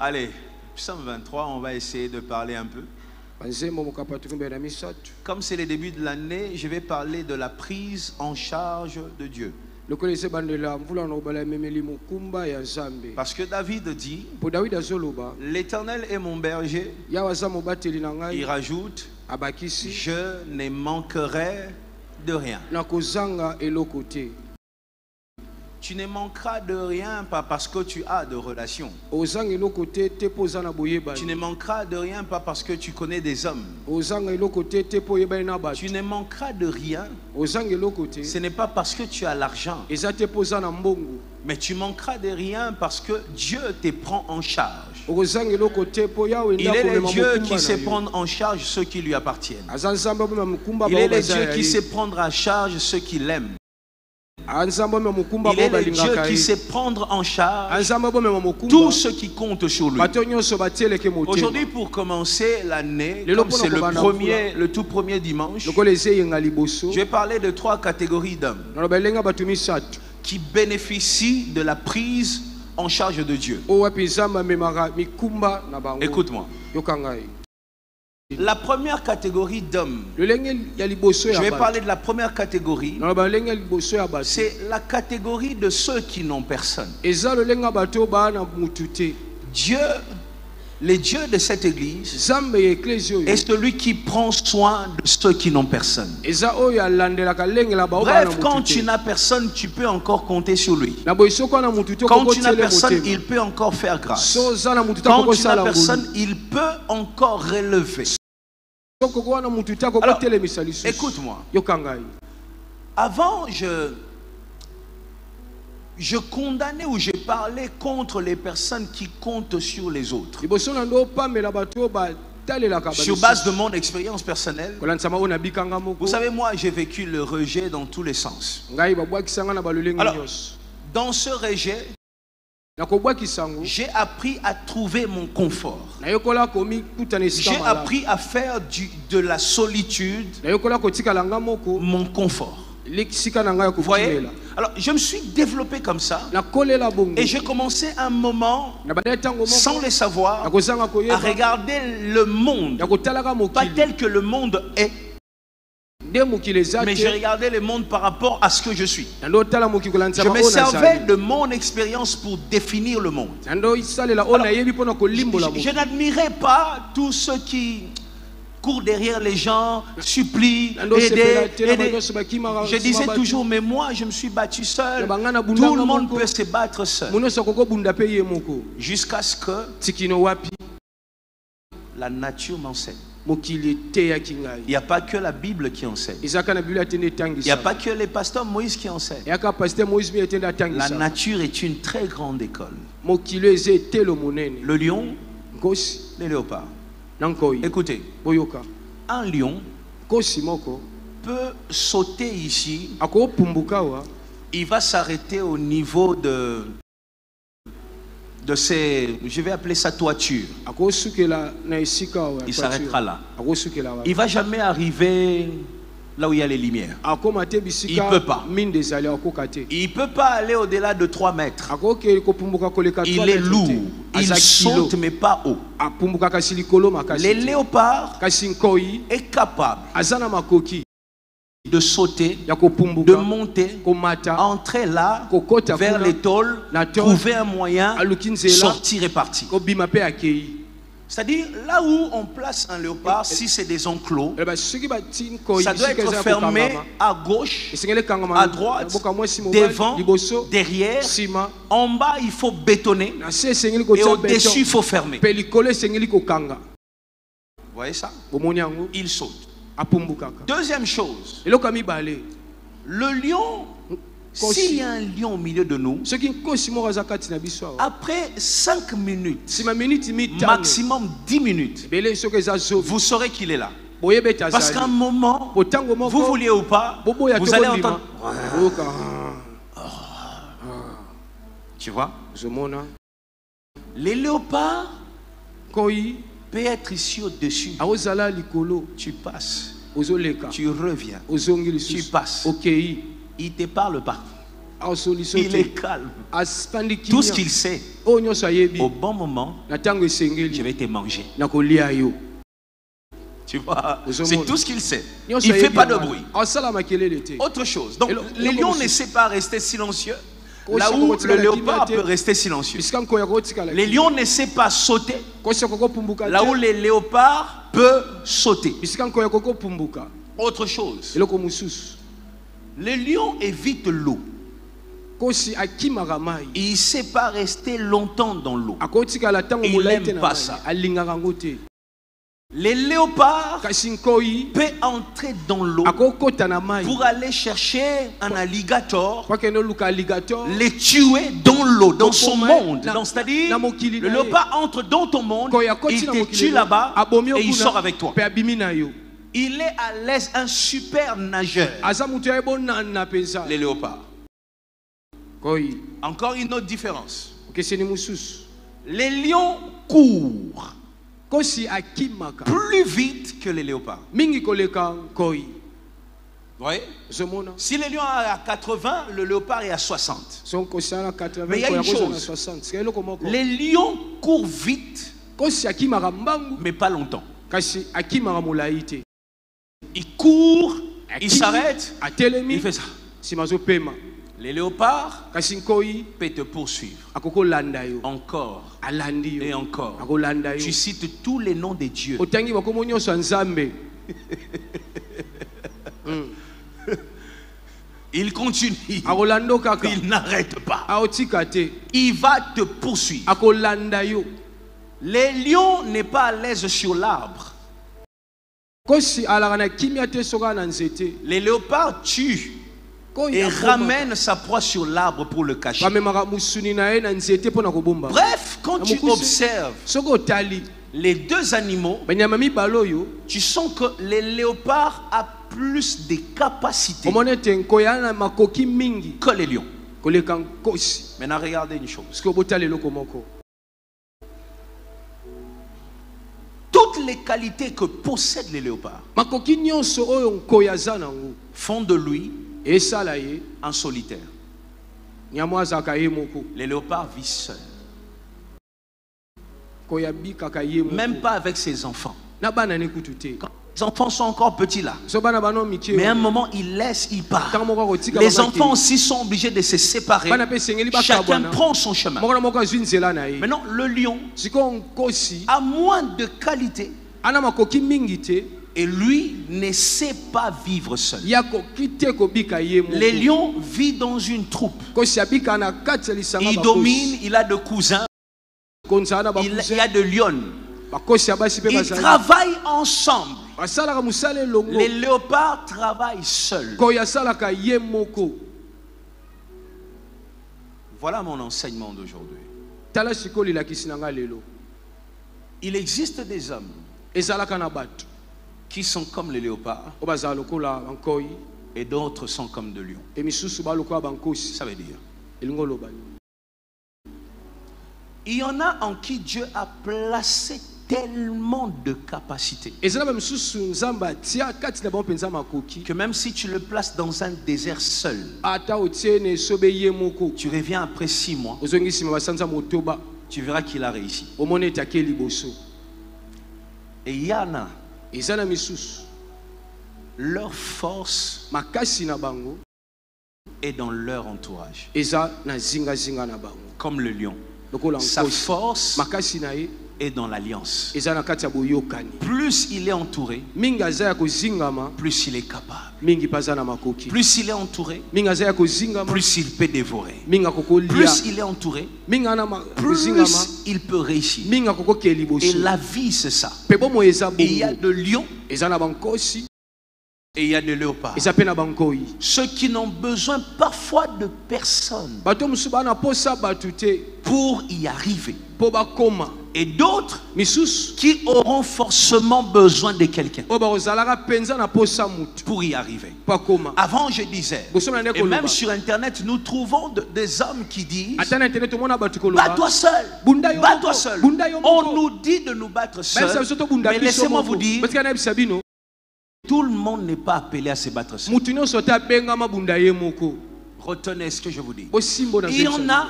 Allez, Psaume 23, on va essayer de parler un peu. Comme c'est le début de l'année, je vais parler de la prise en charge de Dieu. Parce que David dit, l'Éternel est mon berger. Il rajoute, je ne manquerai de rien. Tu ne manqueras de rien pas parce que tu as de relations. Tu ne manqueras de rien pas parce que tu connais des hommes. Tu ne manqueras de rien. Ce n'est pas parce que tu as l'argent. Mais tu manqueras de rien parce que Dieu te prend en charge. Il est le Dieu qui sait prendre en charge ceux qui lui appartiennent. Il est le Dieu qui sait prendre en charge ceux qui l'aiment. Il est le Dieu qui sait prendre en charge tout ce qui compte sur lui. Aujourd'hui, pour commencer l'année, comme c'est le tout premier dimanche, je vais parler de 3 catégories d'hommes qui bénéficient de la prise en charge de Dieu. Écoute-moi. La première catégorie d'hommes, je vais parler de la première catégorie, c'est la catégorie de ceux qui n'ont personne. Dieu, le Dieu de cette église, est celui qui prend soin de ceux qui n'ont personne. Bref, quand tu n'as personne, tu peux encore compter sur lui. Quand tu n'as personne, il peut encore faire grâce. Quand tu n'as personne, il peut encore relever. Alors, écoute-moi. Avant, je condamnais ou je parlais contre les personnes qui comptent sur les autres. Sur base de mon expérience personnelle, vous savez, moi, j'ai vécu le rejet dans tous les sens. Alors, dans ce rejet, j'ai appris à trouver mon confort. J'ai appris à faire de la solitude mon confort. Vous voyez? Alors, je me suis développé comme ça. Et j'ai commencé un moment, sans le savoir, à regarder le monde, pas tel que le monde est, mais j'ai regardé le monde par rapport à ce que je suis. Je me servais de mon expérience pour définir le monde. Alors, je n'admirais pas tous ceux qui courent derrière les gens, supplient, aider. Je disais toujours, mais moi je me suis battu seul. Tout le monde peut se battre seul. Jusqu'à ce que la nature m'enseigne. Il n'y a pas que la Bible qui enseigne. Il n'y a pas que les pasteurs Moïse qui enseignent. La nature est une très grande école. Le lion, les léopards. Écoutez, un lion peut sauter ici. Il va s'arrêter au niveau de ses, je vais appeler sa toiture. Il s'arrêtera là. Il ne va jamais arriver là où il y a les lumières. Il ne peut pas. Il ne peut pas aller au-delà de 3 mètres. Il est lourd. Il saute mais pas haut. Les léopards est capable de sauter, de monter, entrer là, vers les tôles, trouver un moyen, sortir et partir. C'est-à-dire, là où on place un léopard, si c'est des enclos, ça doit être fermé à gauche, à droite, devant, derrière. En bas, il faut bétonner. Et au-dessus, il faut fermer. Vous voyez ça? Il saute. Deuxième chose, le lion, s'il y a un lion au milieu de nous, après 5 minutes, maximum 10 minutes, vous saurez qu'il est là. Parce qu'à un moment, vous vouliez ou pas, vous allez entendre. Tu vois? Les léopards peut être ici au-dessus. Tu passes. Tu reviens. Tu passes. Il ne te parle pas. Il est calme. Tout ce qu'il sait, au bon moment, je vais te manger. Tu vois, c'est tout ce qu'il sait. Il ne fait pas de bruit. Autre chose. Donc, le lion ne sait pas rester silencieux. Là où le léopard peut rester silencieux. Le lion ne sait pas sauter. Là où le léopard peut sauter. Autre chose. Le lion évite l'eau. Il ne sait pas rester longtemps dans l'eau. Il n'aime pas ça. Les léopards peuvent entrer dans l'eau pour aller chercher un alligator, les tuer dans l'eau, dans son monde. C'est-à-dire, le léopard entre dans ton monde, il te tue là-bas et il sort avec toi. Il est à l'aise, un super nageur. Les léopards. Encore une autre différence. Les lions courent plus vite que les léopards. Oui. Si le lion est à 80, le léopard est à 60. Mais il y a une chose. Les lions courent vite, mais pas longtemps. Il court, il s'arrête, il fait ça. Les léopards peuvent te poursuivre encore et encore. Tu cites tous les noms de Dieu. Il continue. Il n'arrête pas. Il va te poursuivre. Les lions n'est pas à l'aise sur l'arbre. Les léopards tuent et ramène sa proie sur l'arbre pour le cacher. Bref, quand tu observes les deux animaux, tu sens que le léopard a plus de capacités que les lions. Maintenant, regardez une chose. Toutes les qualités que possèdent les léopards font de lui en solitaire. Les léopards vivent seuls. Même pas avec ses enfants. Quand les enfants sont encore petits là. Mais à un moment, ils laissent, ils partent. Les enfants aussi sont obligés de se séparer. Chacun prend son chemin. Maintenant, le lion a moins de qualité. Et lui ne sait pas vivre seul. Les lions vivent dans une troupe. Il domine, il a de cousins. Il y a de lionnes. Ils travaillent ensemble. Les léopards travaillent seuls. Voilà mon enseignement d'aujourd'hui. Il existe des hommes qui sont comme les léopards et d'autres sont comme des lions. Ça veut dire, il y en a en qui Dieu a placé tellement de capacités que même si tu le places dans un désert seul, tu reviens après 6 mois, tu verras qu'il a réussi. Et il y en a, leur force est dans leur entourage. Comme le lion. Sa force est dans l'alliance. Plus il est entouré, plus il est capable. Plus il est entouré, plus il peut dévorer. Plus il est entouré, plus il peut réussir. Et la vie, c'est ça. Et il y a de lions et il y a des léopards. Ceux qui n'ont besoin parfois de personne pour y arriver. Et d'autres qui auront forcément besoin de quelqu'un pour y arriver. Avant, je disais, et même sur Internet, nous trouvons des hommes qui disent: bats-toi seul, bats-toi seul. On nous dit de nous battre seuls, mais laissez-moi vous dire, tout le monde n'est pas appelé à se battre seul. Retenez ce que je vous dis. Il y en a.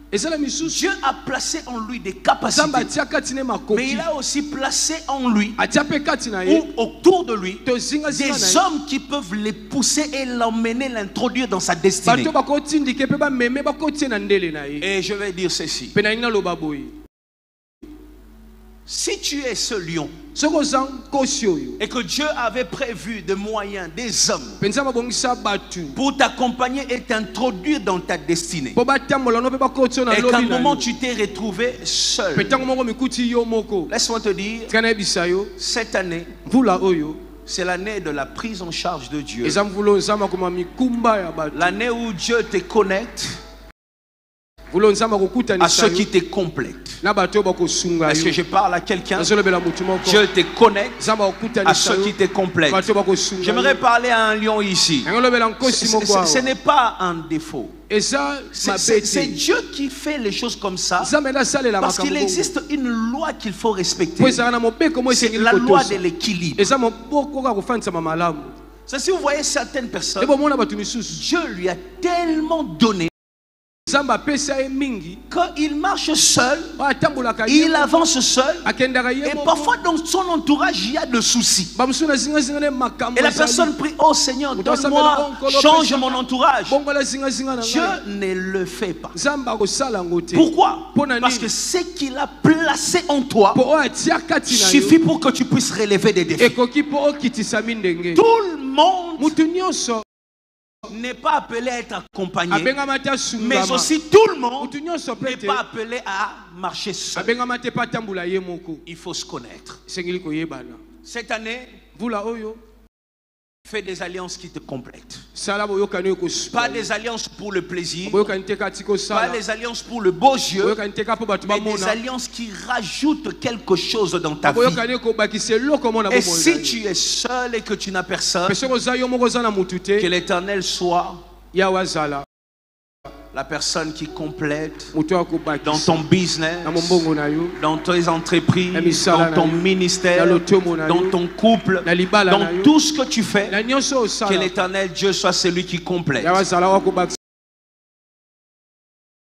Dieu a placé en lui des capacités, mais il a aussi placé en lui ou autour de lui des hommes qui peuvent les pousser et l'emmener, l'introduire dans sa destinée. Et je vais dire ceci. Si tu es ce lion et que Dieu avait prévu des moyens, des hommes pour t'accompagner et t'introduire dans ta destinée, et qu'à un moment tu t'es retrouvé seul, laisse-moi te dire, cette année, c'est l'année de la prise en charge de Dieu. L'année où Dieu te connecte à ceux qui te complètent. Est-ce que je parle à quelqu'un? Dieu te connecte à ceux qui te complètent. J'aimerais parler à un lion ici. Ce n'est pas un défaut. C'est Dieu qui fait les choses comme ça, parce qu'il existe une loi qu'il faut respecter. C'est la loi de l'équilibre. Si vous voyez certaines personnes, Dieu lui a tellement donné quand il marche seul, il avance seul, et parfois dans son entourage il y a des soucis. Et la personne prie: oh Seigneur, donne-moi, change mon entourage. Dieu ne le fait pas. Pourquoi? Parce que ce qu'il a placé en toi suffit pour que tu puisses relever des défis. Tout le monde n'est pas appelé à être accompagné, mais aussi tout le monde n'est pas appelé à marcher seul. Il faut se connaître. Cette année, fais des alliances qui te complètent. Pas des alliances pour le plaisir, pas des alliances pour le beau jeu, mais des alliances qui rajoutent quelque chose dans ta vie. Et si tu es seul et que tu n'as personne, que l'Éternel soit la personne qui complète dans ton business, dans tes entreprises, dans ton ministère, dans ton couple, dans tout ce que tu fais. Que l'Éternel Dieu soit celui qui complète.